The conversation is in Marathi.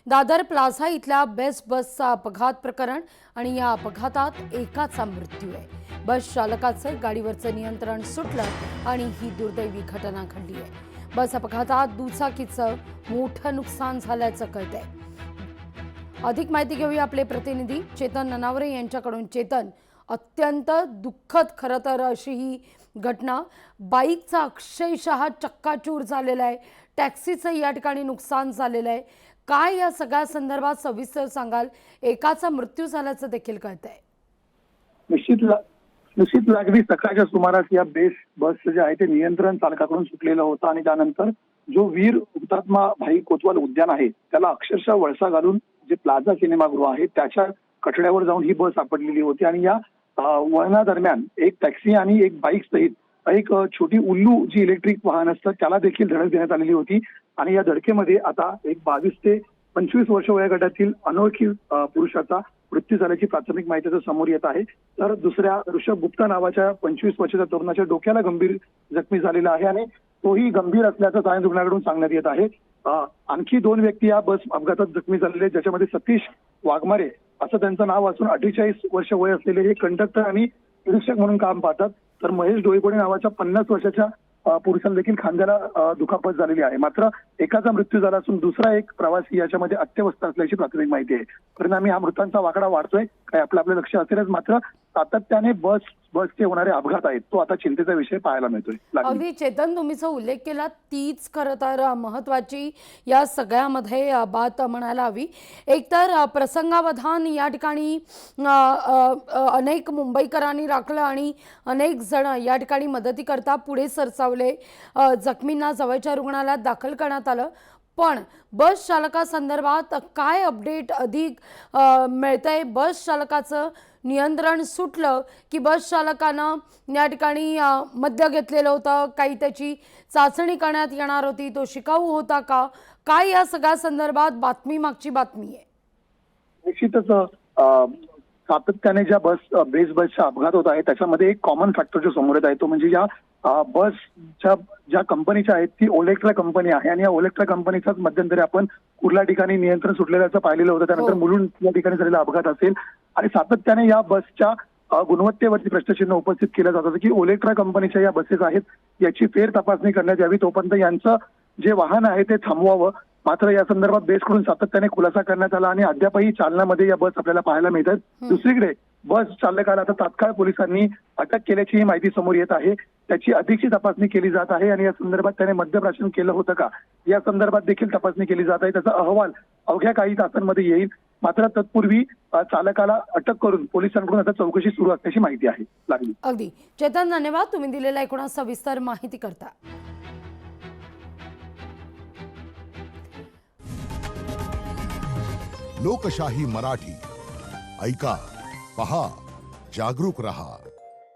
दादर प्लाझा इथल्या बेस्ट बसचा अपघात प्रकरण आणि या अपघातात एकाचा मृत्यू आहे। बस चालकाचं गाडीवरचं नियंत्रण सुटलं आणि ही दुर्दैवी घटना घडली आहे। बस अपघातात दुचाकीचं मोठं नुकसान झाल्याचं कळतंय। अधिक माहिती घेऊया आपले प्रतिनिधी चेतन ननावरे यांच्याकडून। चेतन, अत्यंत दुःखद खरं तर अशी ही घटना, बाईकचा अक्षरशः चक्काचूर झालेला आहे, टॅक्सीचं या ठिकाणी नुकसान झालेलं आहे। काय या सगळ्या संदर्भात सविस्तर सांगाल? एकाचा मृत्यू झाल्याचं देखील कळतंय। निश्चित लागली सकाळच्या सुमारास या बस जे आहे ते नियंत्रण चालकाकडून सुटलेलं होतं आणि त्यानंतर जो वीर हुतात्मा भाई कोतवाल उद्यान आहे त्याला अक्षरशः वळसा घालून जे प्लाझा सिनेमागृह आहे त्याच्या कठड्यावर जाऊन ही बस आपटलेली होती आणि या वळणादरम्यान एक टॅक्सी आणि एक बाईक सहित एक छोटी उल्लू जी इलेक्ट्रिक वाहन असतं त्याला देखील धडक देण्यात आलेली होती। आणि या धडकेमध्ये आता एक 22 ते 25 वर्ष वयोगटातील अनोळखी पुरुषाचा मृत्यू झाल्याची प्राथमिक माहिती समोर येत आहे। तर दुसऱ्या ऋषभ गुप्ता नावाच्या 25 वर्षाच्या तरुणाच्या डोक्याला गंभीर जखमी झालेला आहे आणि तोही गंभीर असल्याचं स्थानिक रुग्णालयाकडून सांगण्यात येत आहे। आणखी 2 व्यक्ती या बस अपघातात जखमी झालेले आहेत, ज्याच्यामध्ये सतीश वाघमारे असं त्यांचं नाव असून 48 वर्ष वय असलेले हे कंडक्टर आणि निरीक्षक म्हणून काम पाहतात। तर महेश डोईबोडे नावाच्या 50 वर्षाच्या पुरुषाला देखील खांद्याला दुखापत झालेली आहे। मात्र एकाचा मृत्यू झाला असून दुसरा एक प्रवासी याच्यामध्ये अत्यवस्थ असल्याची प्राथमिक माहिती आहे। परिणामी हा मृतांचा वाकडा वाढतोय, काय आपलं लक्ष असेलच, मात्र सातत्याने बसचे होणारे अपघात आहेत तो आता चिंतेचा विषय पाहायला मिळतोय। अगदी चेतन, तुम्ही जो उल्लेख केला तीच खरं तर महत्वाची या सगळ्यामध्ये बात म्हणायला हवी। एकतर प्रसंगावधान या ठिकाणी अनेक मुंबईकरांनी राखलं आणि अनेक जण या ठिकाणी मदतीकरता पुढे सरसावले, जखमींना जवळच्या रुग्णालयात दाखल करण्यात आलं। पण बस चालकासंदर्भात काय अपडेट अधिक मिळतंय? बस चालकाचं नियंत्रण सुटलं की बस चालकानं या ठिकाणी मद्य घेतलेलं होतं, काही त्याची चाचणी करण्यात येणार होती, तो शिकाऊ होता का? काय या सगळ्या संदर्भात मागची बातमी आहे? निश्चितच सातत्याने ज्या बसचा अपघात होत आहे त्याच्यामध्ये एक कॉमन फॅक्टर जो समोर येत आहे तो म्हणजे या बसच्या ज्या कंपनीच्या आहेत ती ओलेक्ट्रा कंपनी आहे आणि या ओलेक्ट्रा कंपनीचाच मध्यंतरी आपण कुर्ला ठिकाणी नियंत्रण सुटलेल्याचं पाहिलेलं होतं। त्यानंतर मुलुंड या ठिकाणी झालेला अपघात असेल आणि सातत्याने या बसच्या गुणवत्तेवरती प्रश्नचिन्ह उपस्थित केलं जात होतं की ओलेक्ट्रा कंपनीच्या या बसेस आहेत याची फेर तपासणी करण्यात यावी, तोपर्यंत यांचं जे वाहन आहे ते थांबवावं। मात्र या संदर्भात बेस्टकडून सातत्याने खुलासा करण्यात आला आणि अद्यापही चालनामध्ये या बस आपल्याला पाहायला मिळतात। दुसरीकडे बस चालकाला आता तात्काळ पोलिसांनी अटक केल्याची माहिती समोर येत आहे, त्याची अधिकची तपासणी केली जात आहे आणि या संदर्भात त्याने मद्यप्राशन केलं होतं का या संदर्भात देखील तपासणी केली जात आहे। त्याचा अहवाल अवघ्या काही तासांमध्ये येईल। मात्र तत्पूर्वी चालकाला अटक करून पोलिसांकडून आता चौकशी सुरू असल्याची माहिती आहे। लागली अगदी चेतन, धन्यवाद तुम्ही दिलेल्या एकूण सविस्तर माहिती करता। लोकशाही मराठी ऐका, पहा, जागरूक रहा।